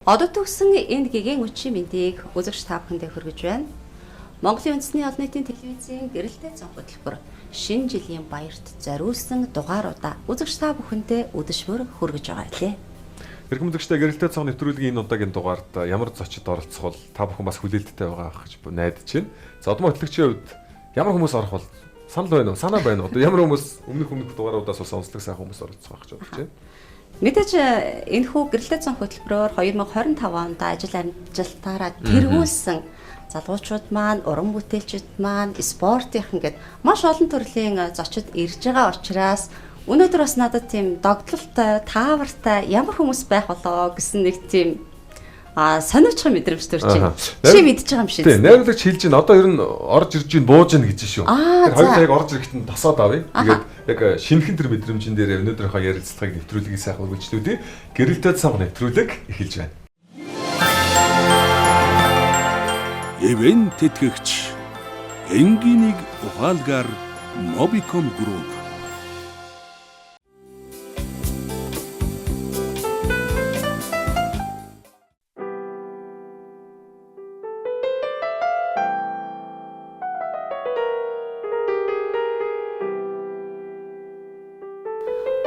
Одоо төгсөн энэ гэгээн үчи мэндийг үзэгч та бүхэндээ хүргэж байна. Монголын үндэсний олон нийтийн телевизийн гэрэлтэй зан хөтөлбөр шинэ жилийн баярт зориулсан дугааруудаа үзэгч та бүхэндээ өдөшмөр хүргэж байгаа лээ. Хэрхэн үзэгчтэй гэрэлтэй цог нэвтрүүлгийн энэ удаагийн дугаард ямар зочид оролцох бол та бүхэн бас хүлээлттэй байгаа гэж найдаж байна. За одоо хөтлөгчийн хувьд ямар хүмүүс орох бол санал байна уу? Санаа байна уу? Одоо ямар хүмүүс өмнөх дугааруудаас бас онцлог сайхан хүмүүс оролцох гэж бодож байна. Мэдээж энэ хүү гэрэлтэй зан хөтөлбөрөөр 2025 онд ажил амжилтаараа тэргүүлсэн залуучууд маань, уран бүтээлчид маань, спортынхан гэд маш олон төрлийн зочид ирж байгаа учраас өнөөдөр бас надад тийм догтлолтой, таавартай ямар хүмүүс байх болоо гэсэн нэг тийм сониучхан мэдрэмж төрж байна. Чи мэдчихэж байгаа юм шиг. Тийм, найруулагч хэлж байна. Одоо ер нь орж ирж байна, бууж байна гэж шүү. Тэр хоёулаа яг орж ирэхэд нь тасаад авъя. Тэгээд яг шинэхэн тэр мэдрэмжин дээр өнөөдрийнхөө ярилцлагыг нэвтрүүлгийг сайхан үргэлжлүүлье. Гэрэлтэй цонх нэвтрүүлэг эхэлж байна. Эвэн тэтгэгч Энгинийг ухаалгаар Mobicom Group.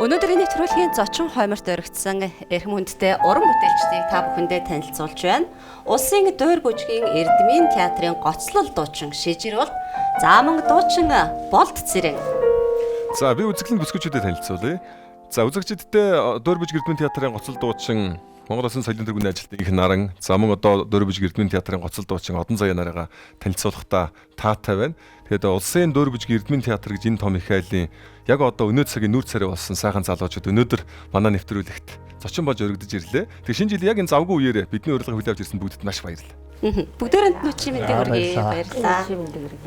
Өнөөдрийн нэвтрүүлгийн зочин хойморт өргөцсөн эрхэм хүндтэй уран бүтээлчдийг та бүхэндээ танилцуулж байна. Улсын Дуур бүжгийн Эрдмийн театрын гоцлол дуучин Шижир бол Зааман дуучин Болд Цэрэн. За би үзэсгэлэн бүсгүүчүүдэд танилцуулъя. За үзэгчдэдтэй Дуур бүжиг Эрдмийн театрын гоцлол дуучин Монгол Улсын соёлын тэргүүний ажилтны их наран, за мөн одоо Дуур бүжиг Эрдмийн театрын гоцлол дуучин Одон Заяа нарыгаа танилцуулахдаа таатай байна. Тэгээд Улсын Дуур бүжиг Эрдмийн театр гэж энэ том их айлын яг одоо өнөө цагийн нүүр царай болсон сайхан залуучууд өнөөдөр манай нэвтрүүлэгт зочин болж өргөдөж ирлээ. Тэгээ шинэ жилийн яг энэ завгүй үеэр бидний урилга хүлээж авч ирсэн бүгдэд маш баярлалаа. Бүгдээрээ нүчи мэндийг хүргэе. Баярлалаа.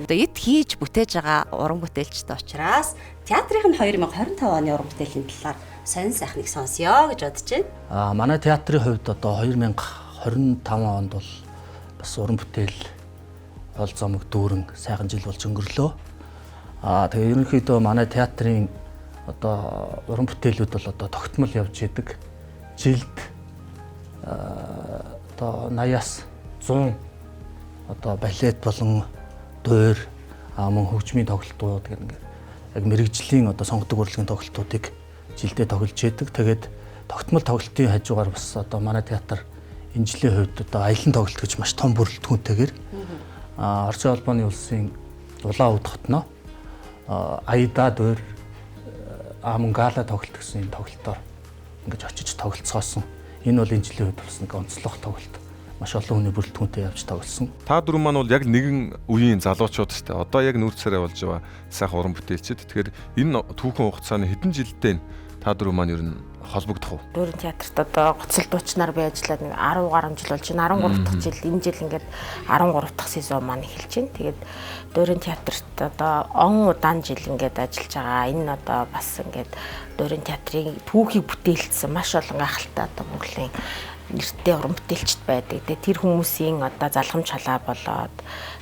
Одоо эд хийж бүтээж байгаа уран бүтээлчтэй учраас театрын 2025 оны уран бүтээлийн талаар сонин сайхныг сонсё гэж бодож байна. Манай театрын хувьд одоо 2025 онд бол бас уран бүтээл ол зомог дүүрэн сайхан жил болж өнгөрлөө. Тэгээ ерөнхийдөө манай театрын одоо уран бүтээлүүд бол одоо тогтмол явж идэг. Жилд одоо 80-аас 100 одоо балет болон дуур мөн хөгжмийн тоглолтууд гэх ингээд яг мэрэгжлийн одоо сонгодог урлагийн тоглолтуудыг жилдээ тоглож идэг. Тэгээд тогтмол тоглолтын хажуугаар бас одоо манай театр энэ жилийн хувьд одоо аялан тоглолт гэж маш том бүрэлдэхүүнтэйгээр Орчин холбооны улсын Улаан Уд хотноо Аяда дуур мөн гала тоглолт гэсэн тоглолтоор ингэж очиж тоглолцоосон. Энэ бол энэ жилийн хувьд бас нэг онцлог тоглолт. Маш олон хүний бүрэлдэхүүнтэй явж тоглосон. Та дөрвөн маань бол яг нэгэн үеийн залуучууд шүү дээ. Одоо яг нүүр царай болж байгаа сайхан уран бүтээлчид. Тэгэхээр энэ түүхэн хугацааны хэдэн жилдээ та дөрвөн маань ер нь холбогдох уу? Дүүрэн театрт одоо гоцлол дуучнаар би ажиллаад нэг 10 гаруй жил болж байна. 13 дахь жил энэ жил ингээд 13 дахь сезон маань эхэлж байна. Тэгээд Дүүрэн театрт одоо он удаан жил ингээд ажиллаж байгаа. Энэ одоо бас ингээд Дүүрэн театрын түүхийг бүтээлсэн маш олон гайхалтай одоо Монголын нэртэй уран бүтээлчд байдаг. Тэгээд тэр хүмүүсийн одоо залхамж халаа болоод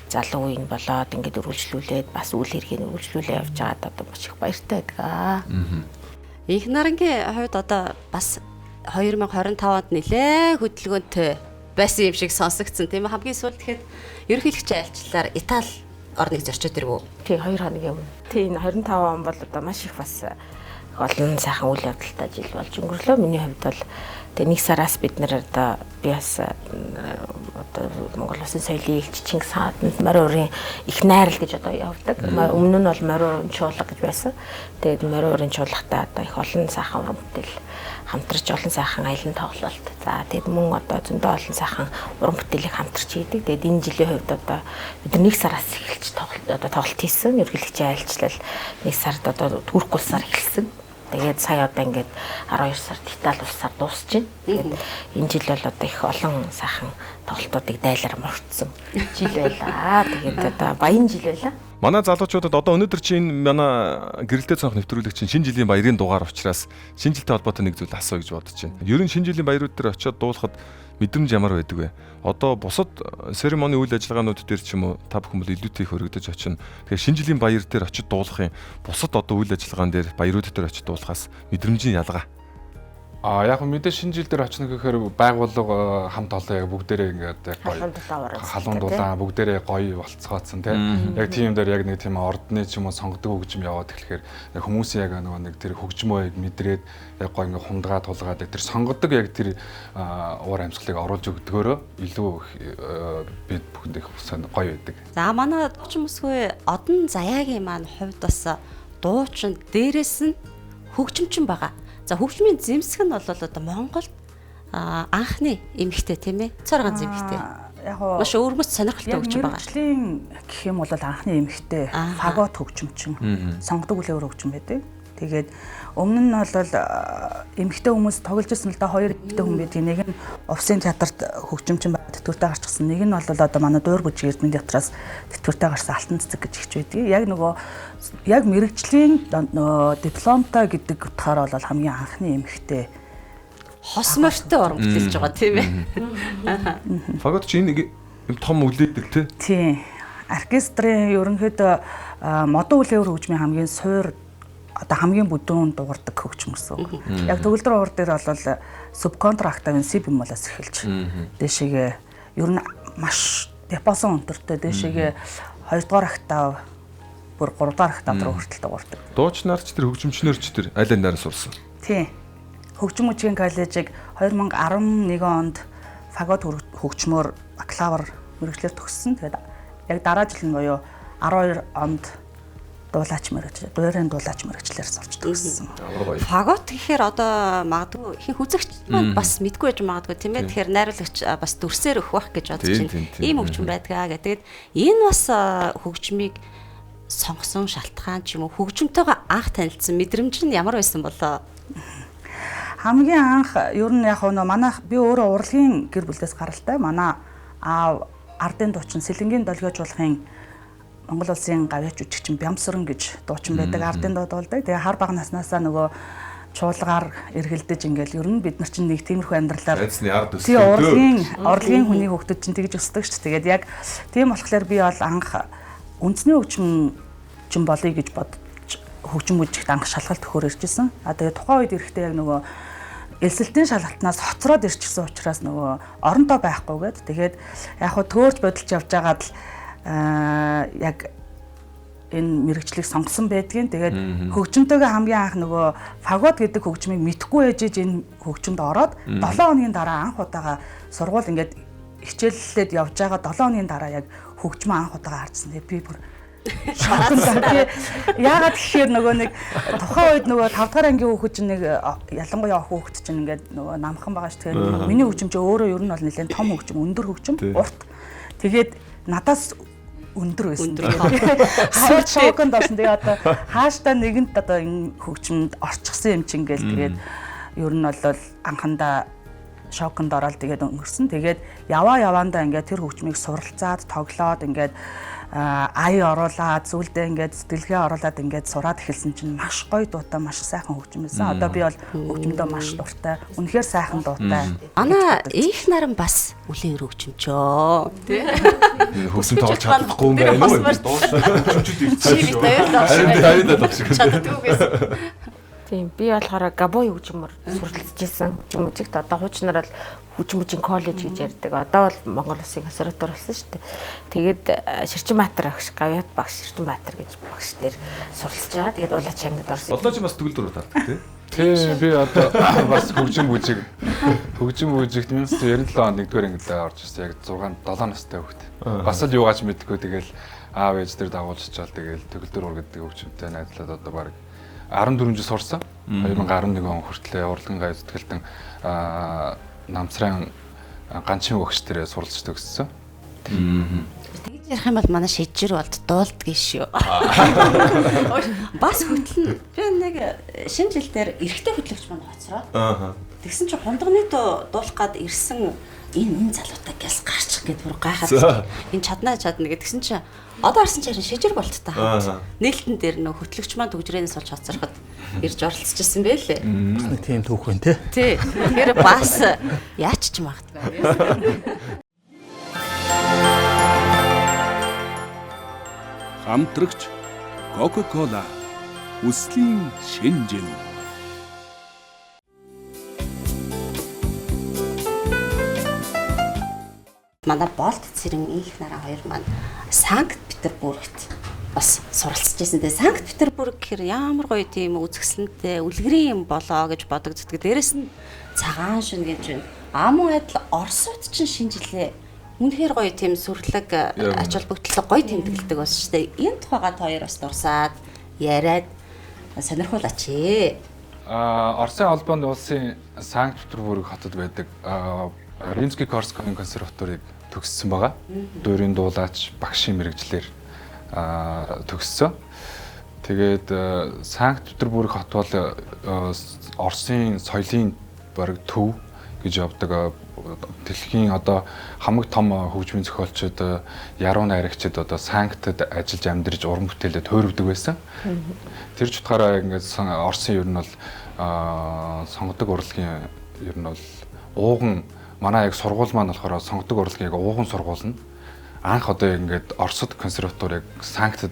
залуу үеийн болоод ингээд үргэлжлүүлээд бас үйл хэргийг үргэлжлүүлээ явж байгаад одоо маш их баяртай байдаг. Их нарангийн хувьд одоо бас 2025 онд нэлээ хөдөлгөөнтэй байсан юм шиг сонсогдсон. Тийм ээ хамгийн сүүлд тэгэхэд ерөнхийлөгчийн айлчлалаар Итали орныг зорчоод ирвүү. Тий 2 хоногийн өмнө. Тий 25 он бол одоо маш их бас олон сайхан үйл явдалтай жил болж өнгөрлөө. Миний хувьд бол тэгээ нэг сараас бид нэр одоо би бас одоо Монгол Улсын соёлын элч Чингис хаанд морин урын их найрал гэж одоо явдаг. Өмнө нь бол морин урын чуулга гэж байсан. Тэгээд морин урын чуулгатай одоо их олон сайхан уран бүтээл хамтарч олон сайхан аялан тоглолт. За тэгээд мөн одоо зөндөө олон сайхан уран бүтээлийг хамтарч хийдэг. Тэгээд энэ жилийн хувьд одоо бид нэг сараас эхэлж тоглолт хийсэн. Ерөнхийлөгчийн айлчлал нэг сард одоо Турк улсаар эхэлсэн. Тэгээд сая одоо ингээд 12 сард Итали улсаар дуусч байна. Тэгээд энэ жил бол одоо их олон сайхан тоглолтуудыг дайлаар мөрдсөн жил байлаа. Тэгээд одоо баян жил байлаа. Манай залуучуудад одоо өнөөдөр чинь манай гэрэлтэй цонх нэвтрүүлэг чинь шинэ жилийн баярын дугаар учраас шинэ жилтэй холбоотой нэг зүйл асуу гэж бодож байна. Ер нь шинэ жилийн баярууд дээр очиод дуулахад мэдрэмж ямар байдаг вэ? Одоо бусад церемони үйл ажиллагаанууд дээр ч юм уу та бүхэн бол илүүтэй их өргөдөж очино. Тэгэхээр шинэ жилийн баяр дээр очиод дуулахын бусад одоо үйл ажиллагаан дээр баярууд дээр очиод дуулахаас мэдрэмжийн ялгаа. Яг мэдээ шинэ жил дээр очно гэхээр байгууллага хамт олон яг бүгдээрээ ингээд яг гоё халуун дулаан бүгдээрээ гоё болцгооцсон тийм яг тийм дээр яг нэг тийм ордны ч юм уу сонгодог хөгжим яваад тэгэхээр яг хүмүүсийн яг нэг тэр хөгжмөө яг мэдрээд яг гоё ингээд хундгаа тулгаад тэр сонгодог яг тэр уур амьсгалыг оруулж өгдөгөөрөө илүү бид бүхэнд их гоё байдаг. За манай дуучин бүсгүй одон заяагийн маань хувьд бас дуучин дээрээс нь хөгжимчин байгаа. За хөгжмийн зэмсэг нь бол одоо Монголд анхны эмэгтэй тийм ээ. Цор ганц эмэгтэй. Яг гоо маш өөрмөс сонирхолтой хөгжим байгаа. Мэргэжлийн гэх юм бол анхны эмэгтэй фагот хөгжимчин сонгодог үлээр хөгжим байдаг. Тэгээд өмнө нь бол эмэгтэй хүмүүс тоглож ирсэн л да хоёр эмэгтэй хүн байдаг. Нэг нь Увсын театрт хөгжимчин тэтгэвртэй гарчихсан. Нэг нь бол одоо манай Дуур бүжиг Эрдэнэ театраас тэтгэвртэй гарсан Алтан цэцэг гэж ихч байдаг. Яг нөгөө яг мэргэжлийн нөгөө дипломтой гэдэг утгаараа бол хамгийн анхны эмэгтэй хос морьтой уран бүтээлж байгаа тийм ээ. Фагот чи нэг юм том үлээдэг тий. Тийм. Оркестрийн ерөнхийдөө модон үлээр хөгжмийн хамгийн суур одоо хамгийн бүдүүн дуурдаг хөгжим гэсэн. Яг төгөлдөр уур дээр бол субконтрактын си бемолоос эхэлж дээшээгээ ер нь маш диапазон өнтөртэй дээшээгээ 2 дугаар октав бүр 3 дугаар октав руу хүртэл дуурдаг. Дуучнаарч тэр хөгжимчнөрч тэр аль аль сурсан. Тийм. Хөгжим мужийн коллежийг 2011 онд фагот хөгжмөөр бакалавр мэргэжлэр төгссөн. Тэгээд яг дараа жил нь буюу 12 онд дуулаач мэргэжлэр сурч төгссөн. Фагот гэхээр одоо магадгүй ихэнх үзэгч маань бас мэдгүй байж магадгүй тийм ээ. Тэгэхээр найруулагч бас дүрсээр өгөх байх гэж бодож байна. Ийм хөгжим байдгаа гэдэг. Энэ бас хөгжмийг сонгосон шалтгаан ч юм уу хөгжимтэйгээ анх танилцсан мэдрэмж нь ямар байсан болоо? Хамгийн анх ер нь яг нөө манайх би өөрөө урлагийн гэр бүлээс гаралтай. Манай аав ардын дуучин Сэлэнгийн долгиожуулахын Монгол улсын гавьяач жүжигчин Бямсран гэж дуучин байдаг. Ардын дууд болдог. Тэгээ хар бага наснаасаа нөгөө чуулгаар эргэлдэж ингээл ер нь бид нар чинь нэг тиймэрхүү амьдралаар урлагийн хүний хүүхдүүд чинь тэгж өсдөг шүү дээ. Тэгээд яг тийм болохоор би бол анх үндэсний хөгжим болъё гэж бодож хөгжим үжигт анх шалгалт өгөхөөр иржсэн. Тэгээд тухайн үед эрэхтэй яг нөгөө элсэлтийн шалгалтнаас хоцроод ирчихсэн учраас нөгөө оронтой байхгүйгээд тэгээд яг хөө төөрж бодолж явж байгаад л яг энэ мэргэжлийг сонгосон байдгийн. Тэгээд хөгжимтэйгээ хамгийн анх нөгөө фагот гэдэг хөгжмийг мэдхгүй ээжиж энэ хөгжимд ороод 7 хоногийн дараа анх удаага сургууль ингээд хичээллээд явж байгаа 7 хоногийн дараа яг хөгжмөө анх удаага харсан. Тэгээд би бүр яагаад гэхээр нөгөө нэг тухайн үед нөгөө 5 дахь ангийн хүүхэд чинь нэг ялангуяа хүүхэд чинь ингээд нөгөө намхан байгаа ш. Тэгэхээр миний хөгжим чи өөрөө ер нь бол нэлээд том хөгжим, өндөр хөгжим, урт. Тэгээд надаас өндөр байсан. Тэгээд шоконд орсон. Тэгээ одоо хааштай нэгэнт одоо энэ хөгжимд орчихсан юм чинь гээл тэгээд ер нь бол анхандаа шоконд ороод тэгээд өнгөрсөн. Тэгээд яваандаа ингээд тэр хөгжмийг суралцаад, тоглоод ингээд ая оруулаад зүйлдээ ингээд сэтгэлгээ оруулаад ингээд сураад эхэлсэн чинь маш гоё дуутай, маш сайхан хөгжим байсан. Одоо би бол хөгжмөдөө маш дуртай. Үнэхээр сайхан дуутай. Ана их наран бас үлээр хөгжимчөө. Тэ? Хөгжим тоглож чадахгүй юм байна уу? Тийм би болохоор Габои хөгжмөр суралцж ирсэн. Хөгжимчигт одоо хуучнаар л хөгжмөжийн коллеж гэж ярьдаг. Одоо бол Монгол Улсын консерватори болсон шүү дээ. Тэгээд Ширчинбаатар багш, Гавьяат багш, Ширчинбаатар гэж багш дээр суралцж байгаа. Тэгээд улаач ангид орсон. Одоо ч бас төгөлдөр таардаг тий. Тийм би одоо бас хөгжим бүжигт 1997 онд 1-р ангид орж ирсэн. Яг 6-7 настай хүүхэд. Бас л юугаач мэдгүй тэгэл аав ээж дээр дагуулчихвал тэгэл төгөлдөр ур гэдэг хөгжимтэй найзлаад одоо баг 14 жил сурсан. 2011 он хүртэл урлагийн гавь зүтгэлтэн намсрын ганчин багш дээр суралцж төгссөн. Тэгж ярих юм бол манай шижир болд дуулдгийг шүү. Бас хөтлөн. Би нэг шинэ жил дээр эрэгтэй хөтлөгч маань хоцроод. Тэгсэн чинь хундганы дуулах гад ирсэн энэ залуутай гялс гарчих гэд бүр гайхаад энэ чадна гэдгсэн чинь одоо харсан чинь шижир болттой хаа. Нээлтэн дээр нөх хөтлөгч маань төгжрэнээс олж хоцроход ирж оролцчихсан байлээ. Бас нэг тийм түүх байна те. Тий. Тэгэхээр бас яач ч магадгүй. Хамтрагч Coca-Cola. Үслийн шинжин. Манай Болт цэрэн их нараа хоёр маань Санкт Петербургт бас суралцж байсан. Тэгээ Санкт Петербург гэхэр ямар гоё тийм үзэсгэлэнтэй үлгэрийн юм болоо гэж бодогддог. Дээрэс нь цагаан шин гэж байна. Амун адил Оросууд чинь шинжилээ. Үнэхээр гоё тийм сүрлэг ач холбогдлого гоё тэмдэглэдэг бас шүү дээ. Энэ тухайгаа та хоёр бас дурсаад яриад сонирхуулаач ээ. Оросын холбооны улсын Санкт Петербург хотод байдаг Римский-Корскойн консерваторийг төгссөн байгаа. Дуурийн дуулаач багшийн мэрэгчлэр төгссөн. Тэгээд Санкт Петербург хот бол Оросын соёлын бараг төв гэж явдаг. Дэлхийн одоо хамаг том хөгжмийн зохиолчид, яруу найрагчид одоо Санктад ажиллаж амьдарч уран бүтээлээ төөрөвдөг байсан. Тэр ч утгаараа ингээд Оросын ер нь бол сонгодог урлагийн ер нь бол ууган манай яг сургууль маань болохоор сонгодог урлагийн яг ууган сургууль нь анх одоо ингээд Оросд консерватори яг Санктад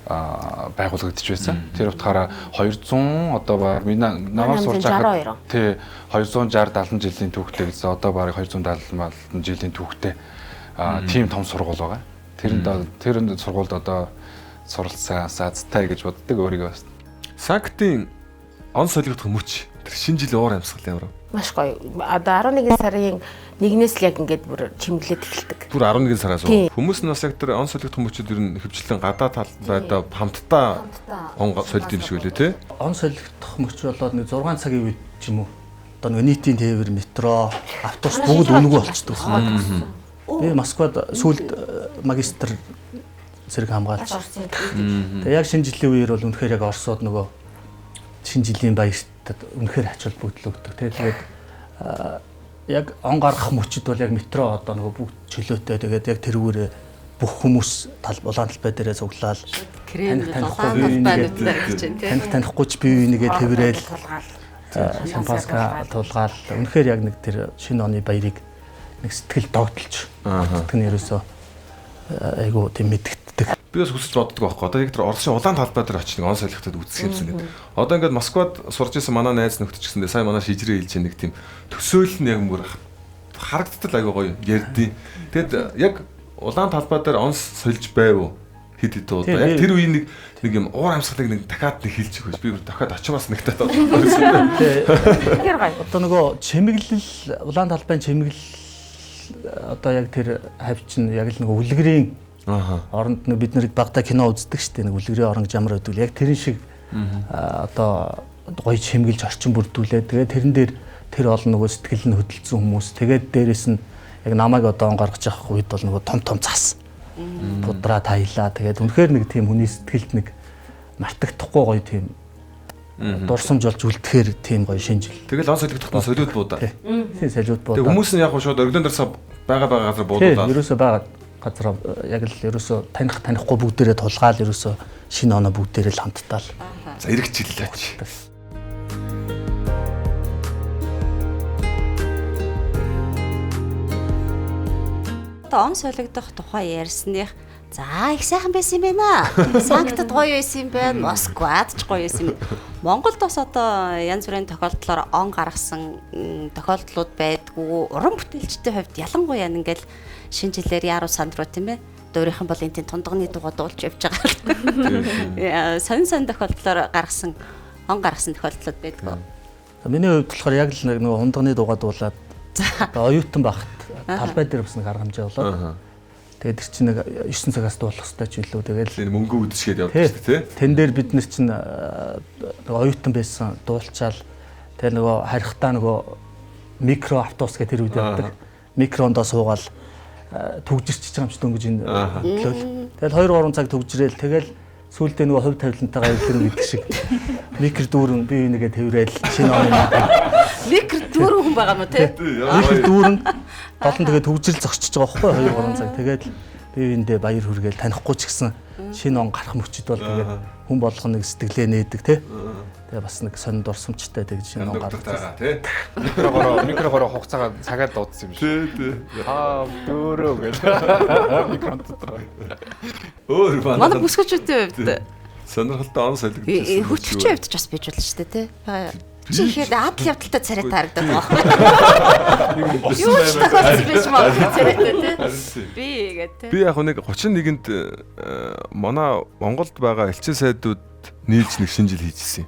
байгуулагдчих байсан. Тэр утгаараа 200 одоо баг намайг сурч байгаа. Тий 260 70 жилийн түүхтэй гэсэн одоо баг 270 жилийн түүхтэй тийм том сургууль байгаа. Тэр сургуульд одоо суралцсан саазтай гэж боддог өөрийгөө. Санктын он солигдох мөч тэр шинэ жилийн уур амьсгал ямар вэ? Маш гоё. Одоо 11 сарын 1-ээс л яг ингээд бүр чимглээд эхэлдэг. Бүр 11 сараас хүмүүс нь бас яг тэр он солигдох мөчөд ер нь хөвчлэн гадаа талбайдаа хамтдаа он солигдсон биш үү тий? Он солигдох мөч болоод нэг 6 цагийн үед ч юм уу. Одоо нэг нийтийн тээвэр, метро, автобус бүгд үнэгүй болчихдог байна. Би Москвад сүүлд магистр зэрэг хамгаалж. Тэгээ яг шинэ жилийн үеэр бол үнэхээр яг Оросод нөгөө шинэ жилийн баяртад үнэхээр ач холбогдол өгдөг. Тэгээд яг он гарах мөчид бол яг метро одоо нөгөө бүгд чөлөөтэй. Тэгээд яг тэрүүгээр бүх хүмүүс улаан талбай дээрээ цуглаал. Танихгүй ч бие бинийгээ тэрэл шампанска тулгаал. Үнэхээр яг нэг тэр шинэ оны баярыг нэг сэтгэл догдолж. Сэтгэл нь ерөөсөө айгу тийм мэдгддэг. Би бас хүсэж боддог байхгүй. Одоо яг тэр Оросын улаан талбай дээр очиж нэг он солигдоход үзэх юмсан гэдэг. Одоо ингээд Москвад сурж исэн манай найз нөхдөд ч гэсэндээ сая манай шижрээ хэлж нэг тийм төсөөлөл нь яг мөр харагдтал аягүй гоё ярдیں۔ Тэгэд яг улаан талбай дээр он сольж байв уу? Хэд хэд удаа. Яг тэр үеийн нэг юм уур амьсгалыг нэг дахиад нэг хэлж өгөөч. Би дахиад очимаас нэгтэй бодсон. Тэгэхээр гоё. Одоо нөгөө чимэглэл улаан талбайн чимэглэл одоо яг тэр хавчин яг л нөгөө үлгэрийн оронд нэг бид нарыг багтаа кино үздэг шүү дээ. Нэг үлгэрийн оронг жамар өдөл яг тэрэн шиг одоо гоё чимгэлж орчин бүрдүүлээ. Тэгээд тэрэн дээр тэр олон нөгөө сэтгэл нь хөдөлсөн хүмүүс. Тэгээд дээрэс нь яг намайг одоо он гаргаж явах үед бол нөгөө том цас пудраа таялаа. Тэгээд үнэхээр нэг тийм хүний сэтгэлд нэг мартагдахгүй гоё тийм дурсамж болж үлдэхээр тийм гоё шинжил. Тэгэл он солигдох нь солиуд буудаа. Тийм солиуд буудаа. Тэг хүмүүс нь яг шууд өргөдөн дээрсээ байгаа газар буудуулаад. Ерөөсөө байгаа газар яг л ерөөсөө танихгүй бүгдээрээ тулгаал ерөөсөө шинэ оноо бүгдээрээ л хамттаал. За эргэжиллээч. Одоо он солигдох тухай ярьсных за их сайхан байсан юм байна. Санктад гоё байсан юм байна. Москвад ч гоё байсан юм. Монголд бас одоо янз бүрийн тохиолдлоор он гаргасан тохиолдлууд байдгүй. Уран бүтээлчдийн хувьд ялангуяа ингээл шинэ жилээр яруу санд руу тийм ээ. Дуурайхан бол энэ тундагны дугаа дуулж явж байгаа. Сонин тохиолдлоор он гаргасан тохиолдлууд байдгүй. Миний хувьд болохоор яг л нэг тундагны дугаа дуулаад одоо оюутан багт талбай дээр бас нэг арга хэмжээ болоод тэгээд тэр чинь нэг 9 цагаас дуулах хэрэгтэй ч илүү тэгээд мөнгө үдшгээд явдаг шүү дээ тий. Тэн дээр бид нар чинь нэг оюутан байсан дуулчаал тэгээд нөгөө харихтаа нөгөө микро автобус гэх тэр үед явдаг. Микрондоо суугаал түгжирч байгаа юм шиг дөнгөж энэ төлөөл. Тэгэл 2-3 цаг түгжрээл тэгэл сүүлдээ нөгөө хувь тавилантайгаа явуулна гэдэг шиг микро дүүрэн бие бинийгээ тэрэл шинэ оны микро дүүрэн хүн байгаа мó тий. Микро дүүрэн болон тэгээд төгжрэл зогсчихж байгаа байхгүй 2-3 цаг. Тэгээд бие биендээ баяр хүргээл танихгүй ч гэсэн шинэ он гарах мөчид бол тэгээд хүн болгоно нэг сэтгэлээ нээдэг тий. Тэгээ бас нэг сонин дурсамжтай тэгээд шинэ он гарах тий. Микрогороо хугацаагаа цагаад дуудсан юм шиг. Тий. Дөрөө гэж. Микронд дотор. Өөр байна. Манай бүсгүүчүүдийн хувьд сонирхолтой он солигдчихсан. Хөтлөгчийн хувьд ч бас бийж болно шүү дээ тий. Чи ихэд адал явдалтай царай таардаг байна. Юу ч тохиолдсон биш маа царайтай тий. Би гэдэг. Би яг нэг 31-нд манай Монголд байгаа элчин сайдууд нийлж нэг шинэ жил хийжсэн.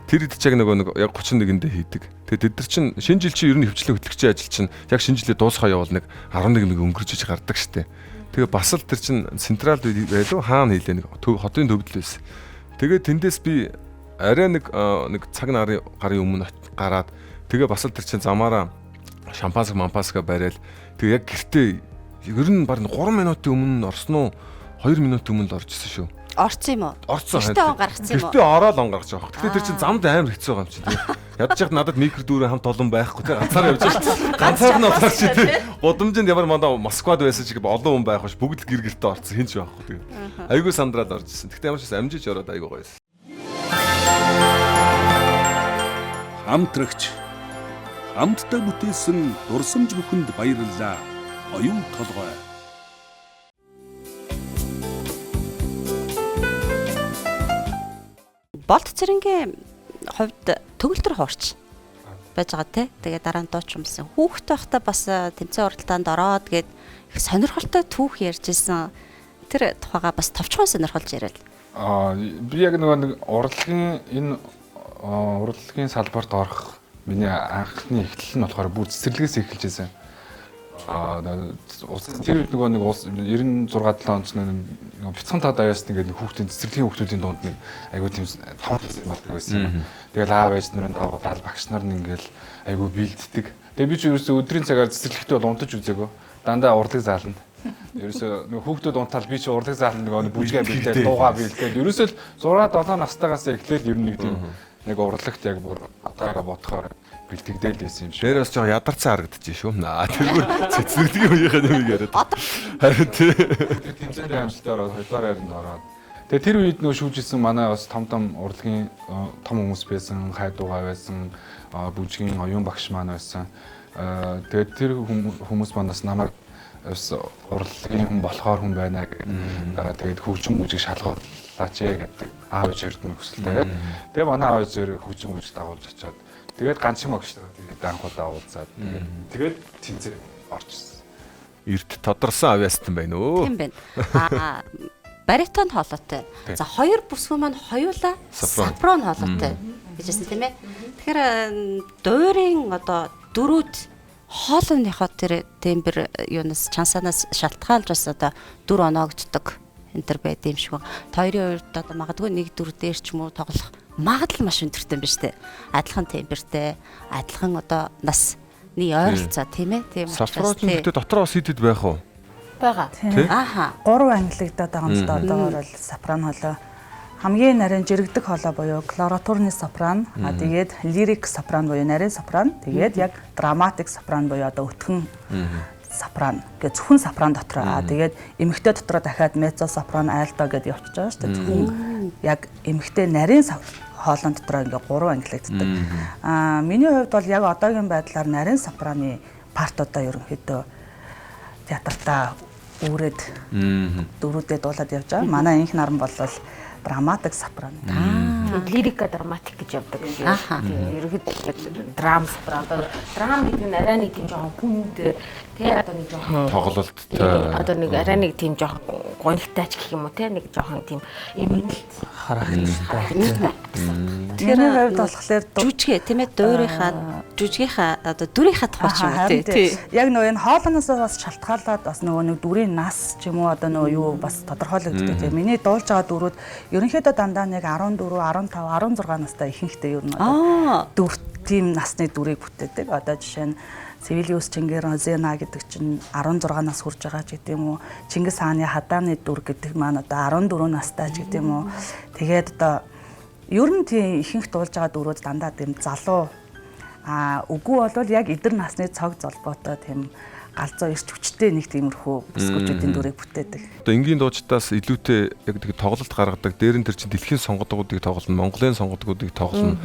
Тэр хэд ч яг нэг 31-нд хийдэг. Тэгээд тэд нар чинь шинэ жил чинь ер нь хөвчлэн хөтлөгчийн ажил чинь яг шинэ жилээ дуусгахаа явал нэг 11 мэг өнгөрч иж гардаг штэ. Тэгээ бас л тэр чинь централ байлуу хаана хийлээ нэг хотын төвд л байсан. Тэгээд тэндээс би арай нэг цаг нарын өмнө гараад тэгээ бас л тэр чинь замаараа шампанска барайл тэгээ яг гэртээ ер нь баг 3 минутын өмнө орсон уу 2 минутын өмнө орж исэн шүү. Орцсон юм уу? Орцсон. Гэртээ он гаргацсан юм уу? Гэртээ ороод он гаргаж байгаа. Тэгэхээр тэр чинь замд амар хэцүү байгаа юм чи тийм. Ядаж яхад надад микро дүүрээ хамт олон байхгүй тийм ганцаар явж байгаа. Ганцаар нь орох чи тийм. Гудамжинд ямар мандаа Москвад байсан ч олон хүн байх биш бүгд л гэр гэртээ орцсон хинч байхгүй тийм. Айгуу сандраад орж исэн. Гэхдээ ямар ч амжиж ороод айгуу гоёсэн. Хамтрагч хамтдаа бүтээсэн дурсамж бүхэнд баярлалаа. Оюун толгой. Болт цэрэнгийн хувьд төгөлтөр хуурч байж байгаа те. Тэгээ дараа нь дууч юмсан. Хүүхэд байхдаа бас тэмцээн уралдаанд ороод гээд их сонирхолтой түүх ярьжсэн. Тэр тухайга бас товчхон сонирхолж яриад. Би яг нэг урлагийн салбарт орох миний анхны эхлэл нь болохоор бүр цэцэрлэгээс эхэлж байсан. Тэр нэг 96-7 онд нэг бяцхан таад аяас нэг хүүхдийн цэцэрлэгийн хүүхдүүдийн дунд нэг айгуу тийм том болдог байсан. Тэгэл аав ээж нарын даваад багш нар нь ингээл айгуу бэлддэг. Тэгээ би ч ерөөсөө өдрийн цагаар цэцэрлэгтээ бол унтаж үзээгөө. Дандаа урлаг заална. Ерөөсөө нэг хүүхдүүд унтаал би ч урлаг заална нэг бүжгээ бэлдээд дуугаа бэлдээд ерөөсөө 6-7 настайгаас эхлээд ер нь нэг тийм нэг урлагт яг бүр атаага бодохоор бэлтгэдэл байсан юм шиг. Дээрээс жоо ядарсан харагдчих шүү. Тэргүй цэцэрлэгийн үеийнхээ нэмийг яриад. Харин тэмцээний амжилтаар хоёрдугаар хайранд ороод. Тэгээ тэр үед нөө шүүжсэн манай бас том урлагийн том хүмүүс байсан, хайдуугаа байсан, бүжгийн оюун багш маань байсан. Тэгээд тэр хүмүүс манаас намайг бас урлагийн хүн болохоор хүн байна гэдэг. Тэгээд хөгжим бүжиг шалгууллаач гэдэг аав ээж өрдөн хүсэлтэй. Тэгээ манай аав ээж хөгжим бүжиг дагуулж очиод тэгээд ганцхан багш тэгээд анхудаа уулзаад тэгээд тэнцээ орчихсон. Эрт тодорсон авьяастан байна өө. Тийм байна. Баритон хоолойтой. За хоёр бүсгүй маань хоёулаа сапрон хоолойтой гэжсэн тийм ээ. Тэгэхээр дуурийн одоо дөрүүд хоолойныхоо тэр темпер юунаас чансанаас шалтгаалж бас одоо дүр оноогддог энэ төр байд юм шиг байна. Хоёрын хувьд одоо магадгүй нэг дүр дээр ч юм уу тоглох магадлал маш өндөртэй юм ба штэ. Адилхан темпертэй, адилхан одоо насны ойролцоо тийм ээ. Тийм учраас сафрон гэдэг дотор бас идэд байх уу? байгаа. Ааха. 3 ангилагдаад байгаа юм л да. Одоо бол сопрано хоолой. Хамгийн нарийн жирэгдэх хоолой буюу колоратурны сопрано, тэгээд лирик сопрано буюу нарийн сопрано, тэгээд яг драматик сопрано буюу одоо өтгөн сопрано гэж зөвхөн сопрано дотор. Тэгээд эмэгтэй дотроо дахиад меццо сопрано, альто гэдээ явчихж байгаа шүү дээ. Зөвхөн яг эмэгтэй нарийн хоолой дотроо ингээ 3 ангилагддаг. Миний хувьд бол яг одоогийн байдлаар нарийн сопраны партуудаа ерөнхийдөө театртаа үүрээд дөрүүдээ дуулаад явж байгаа. Манай инх наран бол драматик сопрано. Лирика драматик гэж явдаг. Ерөнхийдөө драм сопрано. Драм гэдэг нь арай нэг тийм жоохон хүнд тий одоо нэг жоохон тоглолттой. Одоо нэг арай нэг тийм жоохон гонхтайч гэх юм уу тий нэг жоохон тийм эмгэнэлт харагддаг. Тэрний хувьд болохоор жүжигэ тийм ээ жүжигийнхаа одоо дүрийнхаа тухай ч юм уу тий. Яг нөгөө энэ хоолноос бас шалтгаалаад бас нөгөө дүрийн нас ч юм уу одоо нөгөө юу бас тодорхойлогддог тийм. Миний дуулж байгаа дүрүүд ерөнхийдөө дандаа нэг 14, 15, 16 настай ихэнхдээ ер нь одоо дүр тийм насны дүрийг бүтээдэг. Одоо жишээ нь Севилиус Чингерозена гэдэг чинь 16 нас хүрж байгаа ч гэдэг юм уу. Чингис хааны хадааны дүр гэдэг маань одоо 14 настай ч гэдэг юм уу. Тэгээд одоо ер нь тийм ихэнх дуулж байгаа дүрүүд дандаа тийм залуу үгүй бол яг эдэр насны цог золбоотой тийм галзуу ирч хүчтэй нэг тиймэрхүү бүсгүүчүүдийн дүрийг бүтээдэг. Одоо энгийн дуучдаас илүүтэй яг тэг тоглолт гаргадаг. Дээр нь тэр чинь дэлхийн сонгодгуудыг тоглоно, Монголын сонгодгуудыг тоглоно.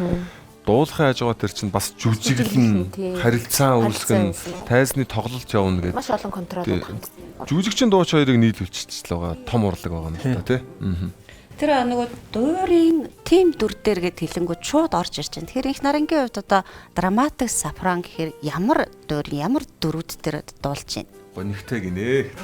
Дуулахын хажуугаар тэр чинь бас жүжиглэн, харилцаа үүсгэн, тайзны тоглолт явна гэдэг. маш олон контролууд хамтсан. Жүжигчин дууч хоёрыг нийлүүлчихсэн л байгаа. Том урлаг байгаа юм л да тий. Тэр нөгөө дуурийн тим дүр дээр гэд хэлэнгүүд шууд орж ирж байна. Тэгэхээр их нарангийн хувьд одоо драматик сопран гэхээр ямар дуурь, ямар дөрүүд дээр дуулж байна? Гонигтэй гинэ.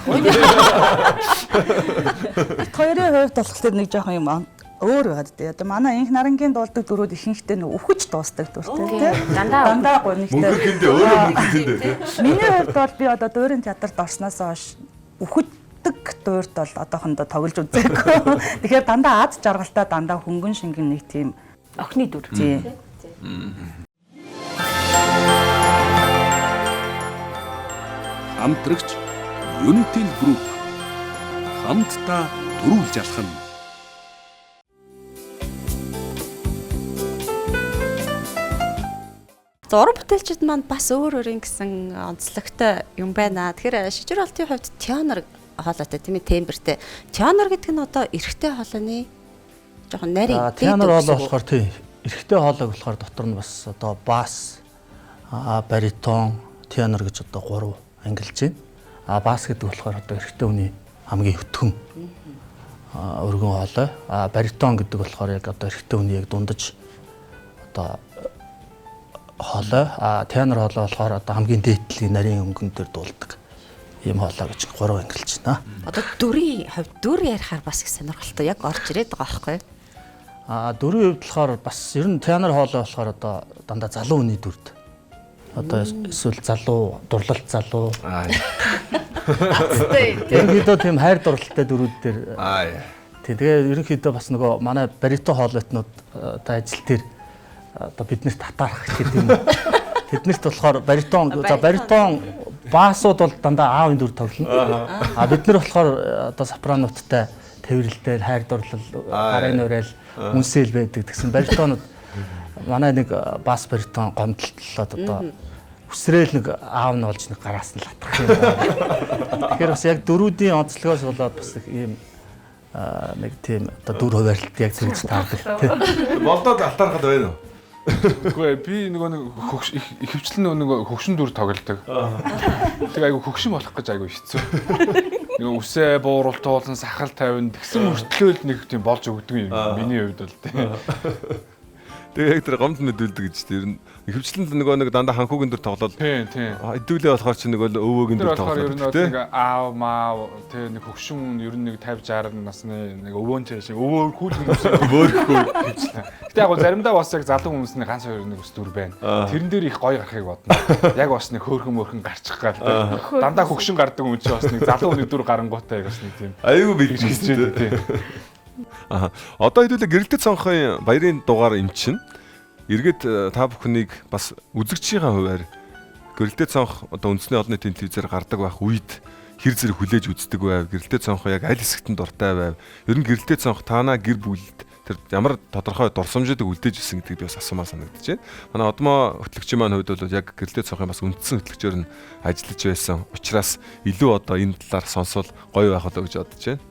Хоёрын хувьд болохоор нэг жоохон юм өөр байгаад дээ. Одоо манай инх нарангийн дуулдаг дөрүүд ихэнхдээ нэг үхэж дуустдаг дүртэй тийм. Дандаа гонигтай. Мөнгөндөө өөрөө мөнгөндөө. Миний хувьд бол би одоо дуурийн театрт орсноос хойш үхдэг дуурьт бол одоохондоо тоглож үзээгүй. Тэгэхээр дандаа ад жаргалтай дандаа хөнгөн шингэн нэг тийм охины дүр. Тийм. Хамтрагч Unitel Group хамтдаа дөрүүлж алхам. Уран бүтээлчид маань бас өөр гэсэн онцлогтой юм байна. Тэгэхээр шижир алтын хувьд тенор хоолойтой тийм ээ, тембертэй. Тенор гэдэг нь одоо эрэгтэй хоолойны жоохон нарийн тенор хоолой болохоор тийм эрэгтэй хоолой болохоор дотор нь бас одоо бас баритон, тенор гэж одоо 3 ангилж байна. Бас гэдэг болохоор одоо эрэгтэй хүний хамгийн өтгөн өргөн хоолой. Баритон гэдэг болохоор яг одоо эрэгтэй хүний яг дундаж одоо хоолой, тенор хоолой болохоор одоо хамгийн дээдлийн нарийн өнгөн дээр дуулдаг ийм хоолой гэж 3 ангилж байна. Одоо дүрийн хувьд дүр ярихаар бас их сонирхолтой яг орж ирээд байгаа байхгүй юу? Дүрийн хувьд болохоор бас ер нь тенор хоолой болохоор одоо дандаа залуу хүний дүрд. Одоо эсвэл залуу, дурлалт залуу. Ерөнхийдөө тийм хайр дурлалтай дүрүүд дээр. Тэгээ ерөнхийдөө бас нөгөө манай баритон хоолойтнууд одоо ажил дээр одоо биднэрт татаарах гэдэг юм. Тэднэрт болохоор баритон басууд бол дандаа аавын дүр тоглоно. Бид нар болохоор одоо сопраноттай тэрвэрлэлтэй хайр дурлал, гарын урайл, үнсэл байдаг. Тэгсэн баритонууд манай нэг бас баритон гомдлолоод одоо хүсрээл нэг аав нь болж нэг гараас нь латгах юм. Тэгэхээр бас яг дөрүүдийн онцлогоос болоод бас ийм нэг тийм одоо дүр хуваарлт яг зэрэг таардаг. Болдоод алтаархад байна уу? Үгүй би нэг ихэвчлэн нэг хөгшин дүр тоглодог. Тэг айгу хөгшин болох гэж айгу хэцүү. Нэг үсээ бууруултуулсан сахал тавина тэгсэн мөртлөөл нэг тийм болж өгдөг юм. Миний хувьд бол тийм. Тэгээ яг тэр гомд мэдүүлдэг гэж тийм. Ер нь ихэвчлэн нэг дандаа ханхуугийн дүр тоглоод. Тийм. Хэдүүлээ болохоор чи нэг өвөөгийн дүр тоглоод. Тэр нэг аав маа тийм нэг хөгшин ер нь нэг 50 60 насны нэг өвөөнтэй шиг өвөөрхүүл өвөөрхүү. Гэтэ яг заримдаа бас яг залуу хүмүүсний ганц хоёр нэг ус дүр байна. Тэрэн дээр их гоё гарахыг бодно. Яг бас нэг хөөрхөн гарчих гал тийм. Дандаа хөгшин гардаг хүн чи бас нэг залуу хүний дүр гарангуутай яг бас нэг тийм. Аюу бэлтгэж тийм. Одоо хэдүүлээ гэрэлтэй цонхын баярын дугаар эмчин. Эргээд та бүхнийг бас үзэгчийн хувьар гэрэлтэй цонх одоо үндэсний олон нийтийн телевизээр гардаг байх үед хэр зэрэг хүлээж үздэг байв? Гэрэлтэй цонхоо яг аль хэсэгт дуртай байв? Ер нь гэрэлтэй цонх таанаа гэр бүлд тэр ямар тодорхой дурсамжуудыг үлдээж ирсэн гэдгийг би бас асуумаар санагдаж байна. Манай одмоо хөтлөгчийн маань хувьд бол яг гэрэлтэй цонхын бас үндсэн хөтлөгчөөр нь ажиллаж байсан. Учираас илүү одоо энэ талаар сонсвол гоё байх болоо гэж бодож байна.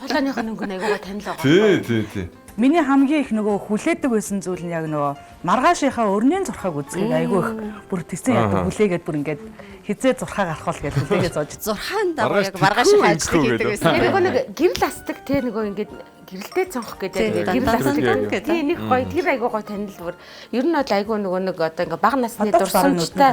Хоолойных нь өнгө айгуугаа танил байгаа. Тий. Миний хамгийн их нөгөө хүлээдэг байсан зүйл нь яг нөгөө маргаашийнхаа өрнийн зурхааг үзэхэд айгүй их бүр тэсэн яд хүлээгээд бүр ингээд хизээ зурхаа гарах бол гэж хүлээгээд зоож. Зурхаан даа яг маргаашийн ажил хийдэг байсан. Нөгөө нэг гэрэл астдаг те нөгөө ингээд гэрэлтэй цонх гэдэг гэрэл астдаг гэдэг. Тийм нэг гоё тэр айгүй гоё танил бүр. Ер нь бол айгүй нөгөө нэг одоо ингээд бага насны дурсамжтай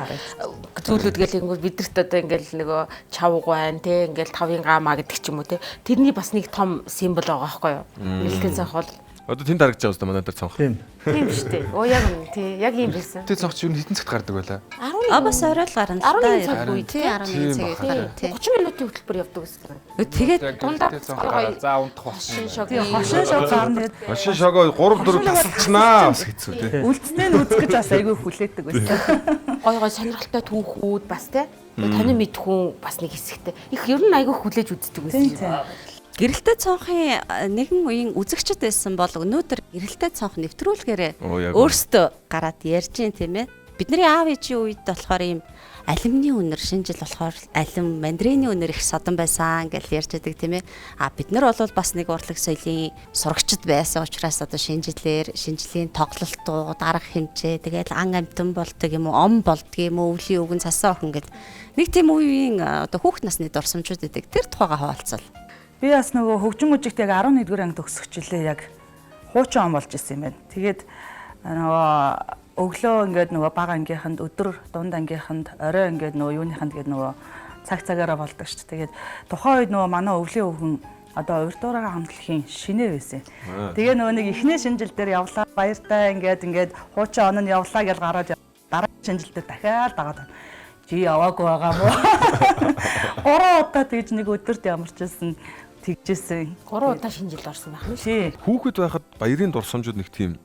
зүйлүүд гэл ингээд бидэрт одоо ингээд нөгөө чавг байна те ингээд тавын гаамаа гэдэг ч юм уу те. Тэрний бас нэг том символ байгаа байхгүй юу? Гэрэлтэй цонх бол Одоо тэнд харагдаж байгаа үстэй манай дээр цонх. Тийм. Тийм шүү дээ. Оо яг юм тий. Яг юм байсан. Тэ цонх чи юу хитэн цагт гардаг байлаа? 11. Бас орой л гарна л да. 11 цаг үе тий 11 цагт гарна тий. 30 минутын хөтөлбөр явдаг гэсэн. Тэгээд дундаа за унтах болсон. Хошин шог гарна тэгээд Хошин шогоо 3 4 тасалчнаа бас хэцүү тий. үлдснээ нь үзэх гэж бас айгүй хүлээдэг байсан. Гой сонирхолтой түүхүүд бас тий. Таны мэдхүүн бас нэг хэсэгтэй. Их ер нь айгүй хүлээж үздэг байсан. гэрэлтэй цонхын нэгэн үеийн үзэгчд байсан бол өнөөдөр гэрэлтэй цонх нэвтрүүлгээрээ өөрсдөө гараад ярьж гин тийм ээ. Бидний аав ээжийн үед болохоор ийм алимны үнэр шинэ жил болохоор алим мандрины үнэр их садан байсан гэж ярьж байдаг тийм ээ. Бид нар бол бас нэг урлаг соёлын сурагчд байсан учраас одоо шинэ жилийн тоглолтууд, арга хэмжээ, тэгээд ан амтан болдог юм уу, ом болдог юм уу, өвлийн үгэн цасан охин гэдэг нэг тийм үеийн одоо хүүхд насны дурсамжууд байдаг. Тэр тухайга хаваалцал. Би бас нөгөө хөгжим мужигт яг 11-р анги төгсөх жилээ яг хуучин он болж исэн юм байна. Тэгээд нөгөө өглөө ингээд нөгөө бага ангийнханд, өдөр дунд ангийнханд, орой ингээд нөгөө юуныханд гээд нөгөө цагаараа болдог шүү дээ. Тэгээд тухайн үед нөгөө манай өвлийн өвгөн одоо урьдуураа хамтлагийн шинэ байсан. Тэгээ нөгөө нэг эхний шинжил дээр явлаа баяртай ингээд хуучин он нь явлаа гэж гараад дараагийн шинжил дээр дахиад дагаад байна. Чи яваагүй байгаа мó. 3 удаа тэгж нэг өдөрт ямарчсан тэгжсэн. 3 удаа шинжил орсон байх нь. Тий. Хүүхэд байхад баярын дурсамжууд нэг тийм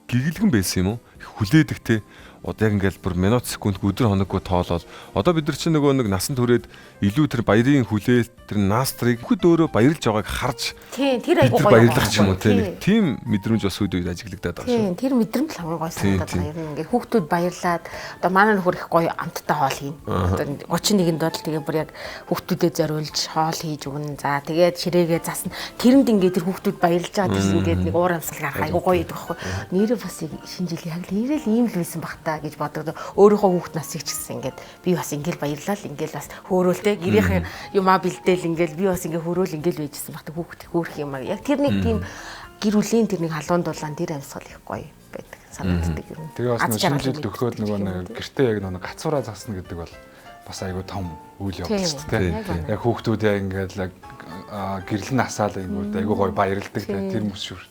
гэгэлгэн байсан юм уу? Хүлээдэг те. Одоо яг ингээл бүр минут секунд өдөр хоноггүй тоолол. Одоо бид нар чинь нөгөө нэг насан туршид илүү тэр баярын хүлээлт тэр наастрыг хүүхэд өөрөө баярлж байгааг харж тэр айгуу гоё баярлах ч юм уу те. Тийм мэдрэмж бас үед ажиглагдаад байгаа шүү. Тэр мэдрэмж л хамгийн гоё санагдаад байгаа юм. Ингээд хүүхдүүд баярлаад одоо манай нөхөр их гоё амттай хоол хийн. Одоо 31-нд бол тэгээ бүр яг хүүхдүүдэд зориулж хоол хийж өгнө. За тэгээд ширээгээ засна. Тэрэнд ингээд тэр хүүхдүүд баярлж байгаа гэсэн ингээд нэг уур амьсгал гарах айгуу гоё байдаг байхгүй. Нэрээ бас шинэ жилийн яг л нэрээ л ийм л байсан бах та гэж боддог. Өөрийнхөө хүүхд насыг ч гэсэн ингээд би бас ингээд баярлал ингээд бас хөөрөөлтэй гэрийнхэн юмаа бэлдээл ингээд би бас ингээд хөөрөөл ингээд байжсэн багт хүүхд хөөрөх юм аа. Яг тэр нэг тийм гэр бүлийн тэр нэг халуун дулаан тэр амьсгал их гоё байдаг санагддаг юм. Тэгээ бас нэг шинэ жил төгсгөөд нөгөө нэг гэртээ яг нөгөө гацуураа засна гэдэг бол бас айгүй том үйл явдал шүү дээ. Яг хүүхдүүд яг ингээд гэрлэн асаал айгүй гоё баярлдаг тэр мөс шүү.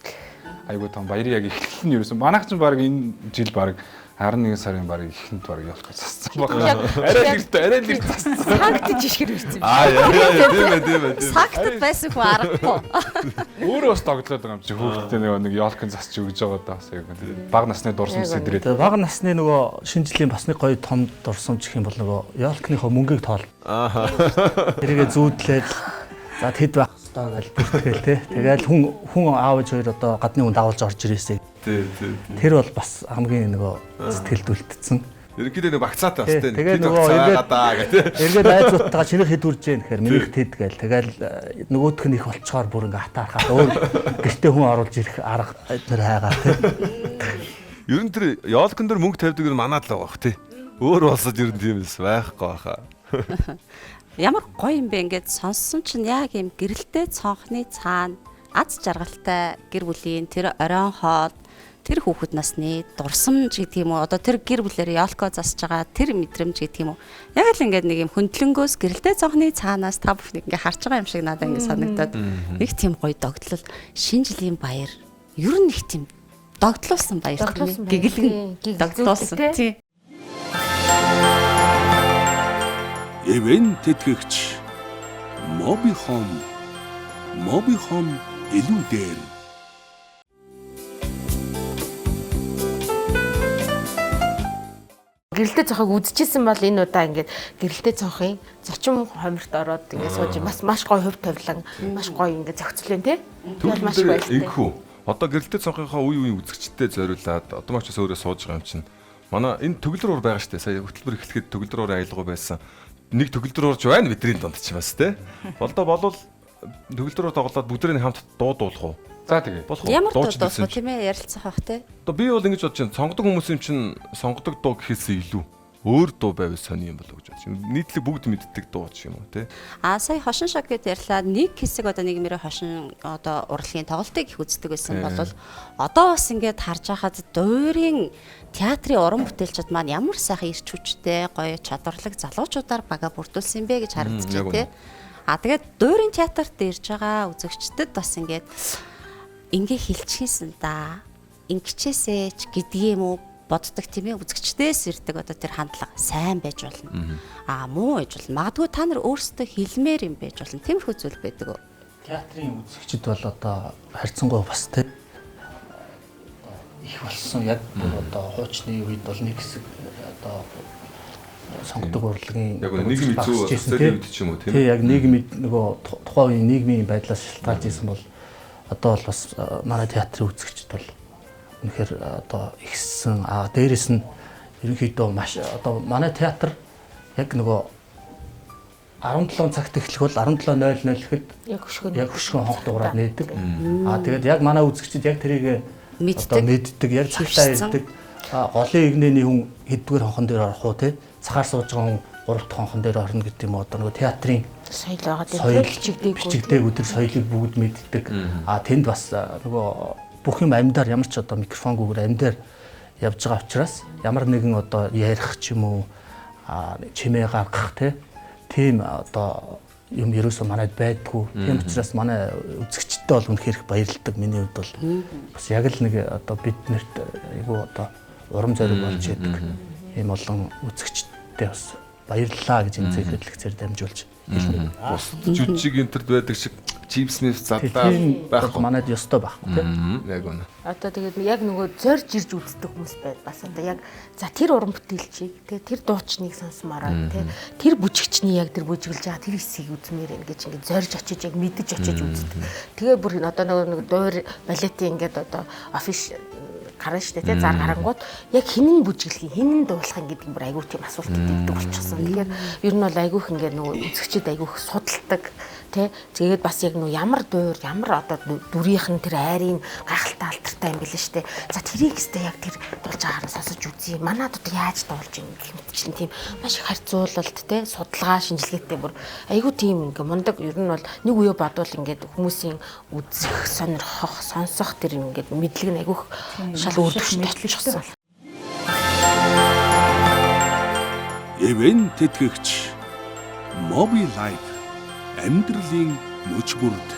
Айгүй том баярыг яг эхлэл нь ерөөсөн. Манайх ч баг энэ жил баг 11 сарын баг ихэнд баг явах гэж зассан байна. Арай л зассан. Сагтж ишгэр ирсэн. Тийм ээ. Сагтд байсан хүн аргагүй. Өөрөө бас тогтлоод байгаа юм чи хүүхдээ нэг ёолкын засч өгж байгаа даа бас яг баг насны дурсамж сэдрээд. Тэгээ бага насны нөгөө шинэ жилийн бас нэг гоё том дурсамж гэх юм бол нөгөө ёолкныхоо мөнгийг тоол. Тэргээ зүүдлээд за тэд байх хэрэгтэй гэж бүртгэл те. Тэгэл хүн аав ээж хоёр одоо гадны хүн дагуулж орж ирээсэй. Тэр бол бас хамгийн нөгөө сэтгэлд үлдсэн. Ерөнхийдөө нэг багцаатай бас те. Тэгээ нөгөө эргээд айцуудтайгаа чиний хэд үрж яах гэхээр миний хэд гээл. Тэгэл нөгөөх нь их болцохоор бүр ингээ хатаархаад өөр гэртээ хүн оруулж ирэх арга эднэр хайгаа те. Ер нь тэр ёолкон дээр мөнгө тавьдаг нь манад л байгаа бах те. Өөр болсод ер нь тийм эс байхгүй баха. Ямар гоё юм бэ ингээд сонссон чинь яг юм гэрэлтэй цонхны цаана аз жаргалтай гэр бүлийн тэр оройн хоол тэр хүүхэд насны дурсамж гэдэг юм уу одоо тэр гэр бүлээр ёолко засж байгаа тэр мэдрэмж гэдэг юм уу яг л ингээд нэг юм хөндлөнгөөс гэрэлтэй цонхны цаанаас та бүхэн ингээд харж байгаа юм шиг надад ингээд санагдаад нэг тийм гоё догтлол шинэ жилийн баяр ер нь их тийм догтлуулсан баяр гэгэлгэн догтлуулсан тий. Эвэн тэтгэгч Mobihome илүү дээр гэрэлтэй цонхыг үзчихсэн бол энэ удаа ингээд гэрэлтэй цонхын зочин хомирт ороод ингээд сууж бас маш гоё хөв тавилан маш гоё ингээд зохицлоо тий. Тэгвэл маш баяртай. Инхүү. Одоо гэрэлтэй цонхынхаа үе үзэгчдэд зориулаад одоо маш ч өөрөө сууж байгаа юм чинь. Манай энэ төгөлдөр уур байгаа штэ. Сая хөтөлбөр эхлэхэд төгөлдөр уур аялгаа байсан. Нэг төгөлдөр уурж байна бидний донд ч бас те. Болдоо болвол төгөлдөр уур тоглоод бүгдээ хамт дуудуулах уу? За тэгээ. Ямар дуудуулах вэ тийм ээ ярилцах бах те. Одоо би бол ингэж бодож байна. Сонгодог хүмүүсийн чинь сонгодог дуу гэхээсээ илүү өөр дуу байвал сони юм болов уу гэж бодож байна. Нийтлэг бүгд мэддэг дуу ч юм уу те. Сая хошин шог гэд ярьлаа нэг хэсэг одоо нэг мөрөө хошин одоо урлагийн тоглолтыг их үздэг байсан бол одоо бас ингээд харж байхад дуурийн театрын уран бүтээлчд маань ямар сайхан ирч хүчтэй гоё чадварлаг залуучуудаар бага бүрдүүлсэн бэ гэж харагдчих тий. Тэгээд дуурийн театрт ирж байгаа үзэгчдэд бас ингээд ингээ хэлчихсэн да. Ингэчээсээ ч гэдгийг юм уу боддог тийм ээ үзэгчдээс ирдэг одоо тэр хандлага сайн байж болно. Муу байж болно. Магадгүй та нар өөрсдөө хэлмээр юм байж болно. Тиймэрхүү зүйл байдаг уу? Театрын үзэгчд бол одоо харьцангуй бас тийм их болсон яг одоо хуучны үед бол нэг хэсэг одоо сонгодог урлагийн яг нийгмийн зөв социализм ч юм уу тийм яг нийгмийн нөгөө тухайн үеийн нийгмийн байдлаас шалтгаалж исэн бол одоо бол бас манай театрын үзэгчд бол үнэхээр одоо ихссэн дээрэс нь ерөнхийдөө маш одоо манай театр яг нөгөө 17 цагт эхлэх бол 17:00 гэхэд яг хөшгөн хонх дуурайд нээдэг. Тэгээд яг манай үзэгчид яг тэрийг мэддэг яг цаашаа ирдэг голын игнэний хүн хэддүгээр хонхон дээр орох уу те цахаар сууж байгаа хүн 3 дахь хонхон дээр орно гэдэг юм одоо нөгөө театрын соёл байгаа соёл бичигдээг өдөр соёлыг бүгд мэддэг. Тэнд бас нөгөө бүх юм амьдаар ямар ч одоо микрофонгүйгээр амьдаар явж байгаа учраас ямар нэгэн одоо ярих ч юм уу чимээ гаргах тийм одоо юм ерөөсөө манайд байдгүй. Тийм учраас манай үзэгчдтэй бол үнэхээр их баярлалдаг. Миний хувьд бол бас яг л нэг одоо биднэрт айгүй одоо урам зориг болж яадаг. Ийм олон үзэгчдтэй бас баярлалаа гэж энэ зэрэг хэлэлцээр дамжуулж хэлнэ. Бус жүжиг интернет байдаг шиг чипс мис задлаа байхгүй. Манайд ёстой байхгүй тийм. Яг үнэ. Одоо тэгээд яг нөгөө зорж ирж үздэг хүмүүс байд бас одоо яг за тэр уран бүтээлчийг тэр дуучныг сонсомороо тэр бүжигчний яг тэр бүжиглж байгаа тэр хэсгийг үзмээр ингэж ингэ зорж очиж яг мэдэж очиж үздэг. Тэгээ бүр одоо нөгөө дуур балетын ингээд одоо офиш гарна шүү дээ зар гарангууд яг хинэн бүжиглэх хинэн дуулах гэдэг бүр айгүй тийм асуулт өгдөг болчихсон. Тэгэхээр ер нь бол айгүйх ингээд нөгөө үзэгчд айгүйх судалдаг тэгээд бас яг нөө ямар дуур ямар одоо дүрийнх нь тэр айрын гайхалтай алдартай юм билээ штэ. За тэрийг өстэй яг тэр дуулж байгаагаар сонсож үзье. Манайд одоо яаж дуулж юм гэмт чинь тийм маш их харьцуулалт судалгаа шинжилгээтэй бүр айгүй тийм ингээ мундаг ер нь бол нэг үе бодвол ингээд хүмүүсийн үзэх сонирхох сонсох тэр ингээд мэдлэг нь айгүйх шал өөрчлөлт болчихсон. Event тэтгэгч Mobi Life амьдралын мөч бүрд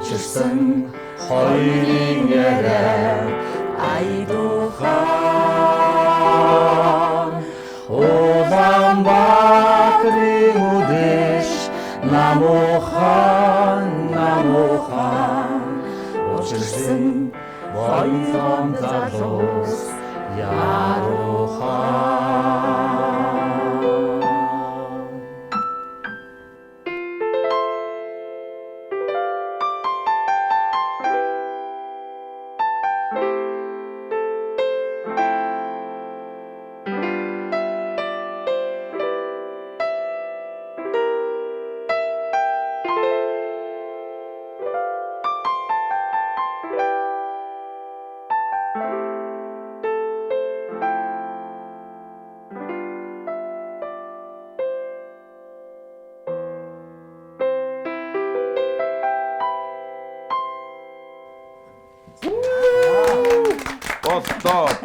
учирсан хоёрын яриа айдуухан Улаанбаатарын үдэш намуухан учирсан баян залуус яруухан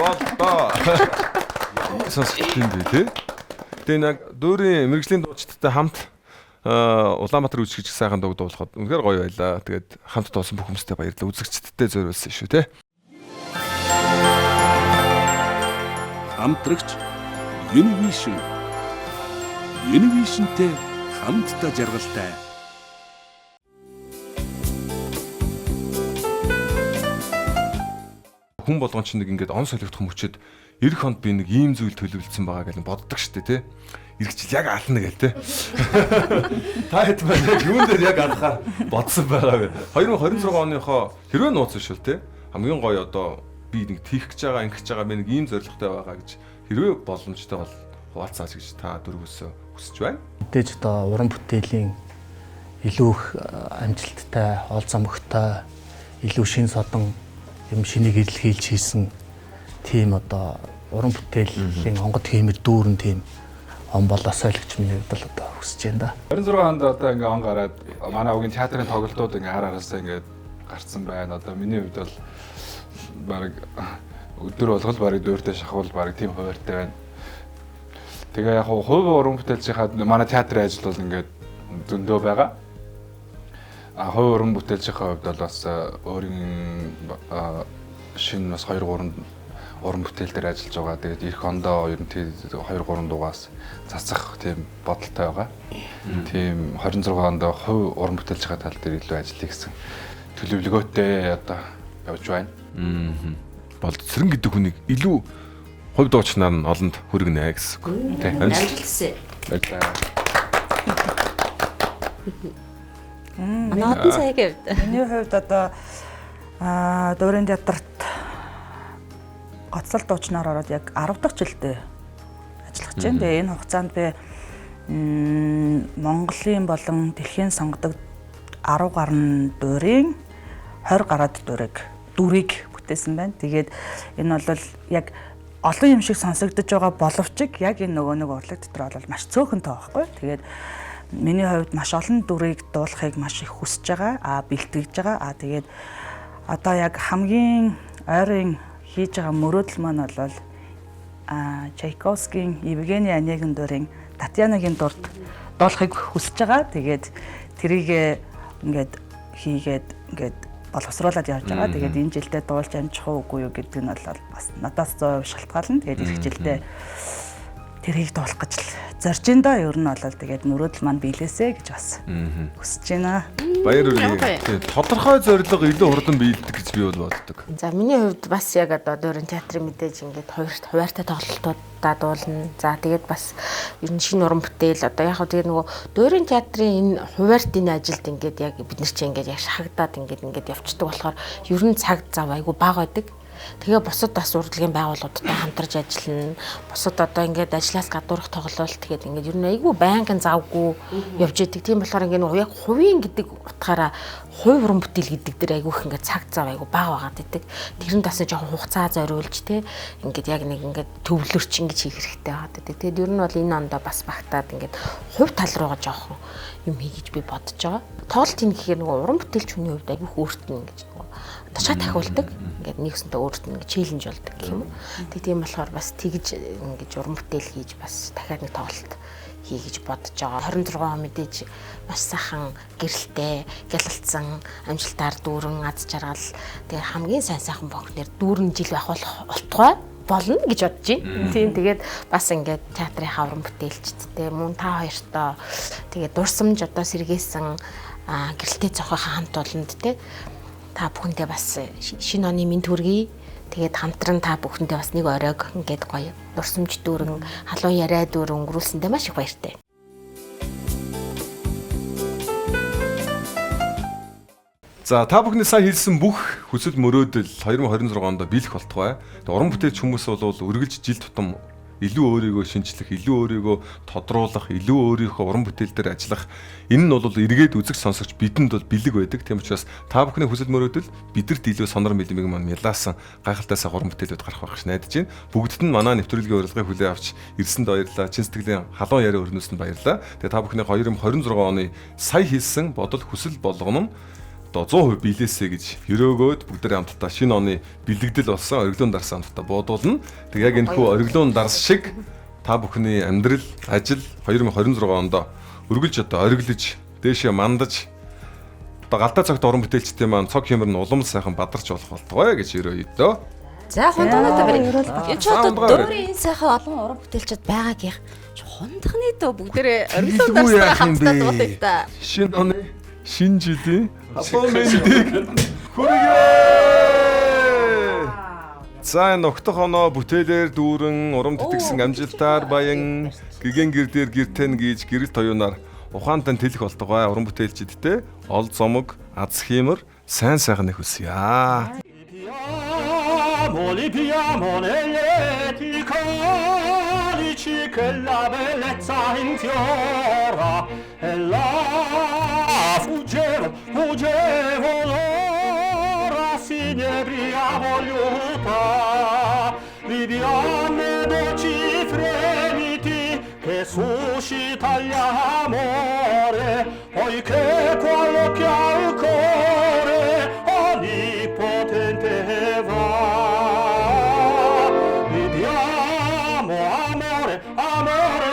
болдоо. Сонсогдсон дээ тий. Тэгээ нэг дуурийн мэрэгжлийн дуучидтай хамт Улаанбаатар үзэгч сайхан дуулахад үнэхээр гоё байлаа. Тэгээд хамт дуусан бүх хүмүүстээ баярлалаа. Үзэгчдтэй зориулсан шүү тий. Хамтрагч Univision. Univision-тэй хамтдаа жаргалтай. Хүн болгон ч нэг ингээд он солигдох мөчөд эх хонд би нэг ийм зүйл төлөвлөсөн байгаа гэж боддог штэ тий. Иргэжил яг ална гээл тий. Та хэд байна юун дээр яг анхаар бодсон байгаа вэ? 2026 оныхоо хэрвээ нууцсан шүл тий. Хамгийн гоё одоо би нэг тийх гэж байгаа ингэж байгаа би нэг ийм зорилготой байгаа гэж хэрвээ боломжтой бол хуваалцаач гэж та дөрвөөсөө хүсэж байна. Мэдээж одоо уран бүтээлийн илүү их амжилттай, олзомогтой, илүү шин содон юм шинийг илэрхийлж хийсэн тийм одоо уран бүтээлийн онгод хиймэр дүүрэн тийм он болоосой л гэж миний хувьд л одоо хүсэж байна да. 26 онд одоо ингээ он гараад манай угийн театрын тоглолтууд ингээ хар хараасаа ингээ гарцсан байна. Одоо миний хувьд бол баг өдөр болгол барыг дөрөвтэй шахвал барыг тийм хуваартай байна. Тэгээ яг хувь уран бүтээлчийнхаа манай театрын ажил бол ингээд зөндөө байгаа. Хувь уран бүтээлчийнхаа хувьд бол бас өөрийн шинэ бас 2-3 уран бүтээл дээр ажиллаж байгаа. Тэгээд эх ондоо ер нь 2-3 дугаас цацах тийм бодолтой байгаа. Тийм 26 онд хувь уран бүтээлчийнхаа тал дээр илүү ажиллая гэсэн төлөвлөгөөтэй одоо явж байна. Болцрон гэдэг хүнийг илүү хувь дуучнаар нь олонд хүргэнэ гэсэн үг. Тийм. Амжилтсэ. Надад сая гэвд. Миний хувьд одоо Дөрийн театрт гоцлол дуучнаар ороод яг 10 дахь жилдээ ажиллаж байна. Тэгээ энэ хугацаанд би Монголын болон дэлхийн сонгодог 10 гаруй дуурийн 20 гаруй дүрийг бүтээсэн байна. Тэгээд энэ бол яг олон юм шиг сонсогдож байгаа боловч яг энэ нөгөө нэг урлаг дотор бол маш цөөхөнтэй байхгүй. Тэгээд миний хувьд маш олон дүрийг дуулахыг маш их хүсэж байгаа. Бэлтгэж байгаа. Тэгээд одоо яг хамгийн ойрын хийж байгаа мөрөөдөл маань бол Чайковскийн Евгений Онегин дурын Татьянагийн дурд дуулахыг хүсэж байгаа. Тэгээд тэрийг ингээд хийгээд ингээд боловсруулад явж байгаа. Тэгээд энэ жилдээ дуулж амжих уугүй юу гэдэг нь бол бас надаас 100% шалтгаална. Тэгээд эх жилдээ тэрийг дуулах гэж зорж ин да. Ер нь бол тэгээд мөрөөдөл маань биелээсэ гэж бас хүсэж байна. Баяр хүргэе. Тодорхой зорилго илүү хурдан биелдэг гэж би бол боддог. За миний хувьд бас яг одоо Дөрийн театрын мэдээж ингээд хуваартай тоглолтуудаа дуулна. За тэгээд бас ер нь шинэ уран бүтээл одоо яг тэгээд нөгөө Дөрийн театрын энэ хуваарт энэ ажилд ингээд яг бид нар чинь ингээд яг шахагдаад ингээд явцдаг болохоор ер нь цаг зав айгу бага байдаг. Тэгээ бусад бас урлагийн байгууллагуудтай хамтарч ажиллана. Бусад одоо ингээд ажлаас гадуурх тоглолт тэгээд ингээд ер нь айгүй байнгын завгүй явж идэг. Тийм болохоор ингээд яг хувийн гэдэг утгаараа хувь уран бүтээл гэдэг дээр айгүй их ингээд цаг зав айгүй бага байгаад идэг. Тэрэнд бас жоохон хугацаа зориулж те ингээд яг нэг ингээд төвлөрч ингэж хийх хэрэгтэй байгаад идэг. Тэгээд ер нь бол энэ ондоо бас багтаад ингээд хувь тал руугаа жоохон юм хийж би бодож байгаа. Тоглолт хийнэ гэхээр нөгөө уран бүтээлч хүний хувьд айгүй өөртөө ингэж ташаа тахиулдаг. Ингээд нэгсэнтэй өөртөө ингээд челленж болдог гэх юм уу. Тийм болохоор бас тэгж ингэж уран бүтээл хийж бас дахиад нэг тоглолт хий гэж бодож байгаа. 26 он мэдээж маш сайхан гэрэлтэй, гялалцсан, амжилтаар дүүрэн аз жаргал тэгээ хамгийн сайн бохнэр дүүрэн жил байх болтугай болно гэж бодож байна. Тийм тэгээд бас ингээд театрын хаврын бүтээлчдтэй мөн та хоёртоо тэгээд дурсамж одоо сэргээсэн гэрэлтэй цохойхон хамт олонд те та бүхэндээ бас шинэ оны мэд хүргэе. Тэгээд хамтран та бүхэндээ бас нэг оройг ингээд гоё дурсамж дүүрэн халуун яриа дүүрэн өнгөрүүлсэндээ маш их баяртай. За та бүхний сая хэлсэн бүх хүсэл мөрөөдөл 2026 онд биелэх болтугай. Тэгээд уран бүтээлч хүмүүс бол үргэлж жил тутам илүү өөрийгөө шинжлэх, илүү өөрийгөө тодруулах, илүү өөрийнхөө уран бүтээл дээр ажиллах энэ нь бол эргээд үзэг сонсогч бидэнд бол бэлэг байдаг. Тийм учраас та бүхний хүсэл мөрөөдөл бидэрт илүү сонор мэлмиг маань ялаасан гайхалтай сах уран бүтээлүүд гарах байх гэж найдаж байна. Бүгдд нь манай нэвтрүүлгийн урилгыг хүлээн авч ирсэнд баярлалаа. Чин сэтгэлийн халуун яриа өрнөсөнд баярлалаа. Тэгээ та бүхний 2026 оны сая хэлсэн бодол хүсэл болгоно нь одоо 100% биелээсэ гэж өрөөгөөд бүгдээ хамтдаа шинэ оны бэлэгдэл болсон ориглон дарсан хамтдаа буудуулна. Тэг яг энэ хүү ориглон дарс шиг та бүхний амьдрал, ажил 2026 онд өргөлж одоо ориглож, дээшээ мандаж одоо галдаа цагт уран бүтээлчтэй маань цог хэмэр нь улам сайхан бадарч болох болтугай гэж өрөөе дөө. За хундагнаа барь. Энд ч одоо Дөрийн сайхан олон уран бүтээлчд байгаагийн хундагны дөө бүгдээ ориглон дарсан хамтдаа дуудая та. Шинэ оны шинэ жилийн халуун мэндийг хүргэе. За энэ огтох оноо бүтээлээр дүүрэн урам тэтгсэн амжилтаар баян гэгэн гэр дээр гэртэн гэж гэрэлт оюунаар ухаантай тэлэх болтугай уран бүтээлчдтэй ол зомог аз хиймэр сайн сайхан их хүсье. Fuggevo l'ora si nebria voluta viviamo dolci fremiti che suscita l'amore poiché quello che ha il cuore onnipotente va viviamo amore amore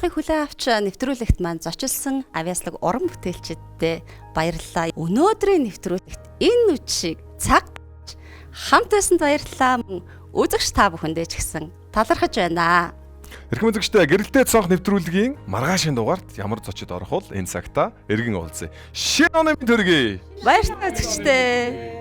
урилгыг хүлээн авч нэвтрүүлэгт маань зочилсон авьяаслаг уран бүтээлчидтэй баярлалаа. Өнөөдрийн нэвтрүүлэгт энэ үдшийг цаг хамт байсанд баярлалаа. Үзэгч та бүхэндээ ч гэсэн талархаж байна. Эрхэм үзэгчдээ гэрэлтэй цонх нэвтрүүлгийн маргаашийн дугаард ямар зочид орох вэ? Энэ цагта эргэн уулзъя. Шинэ оны төргий. Баярлалаа үзэгчдээ.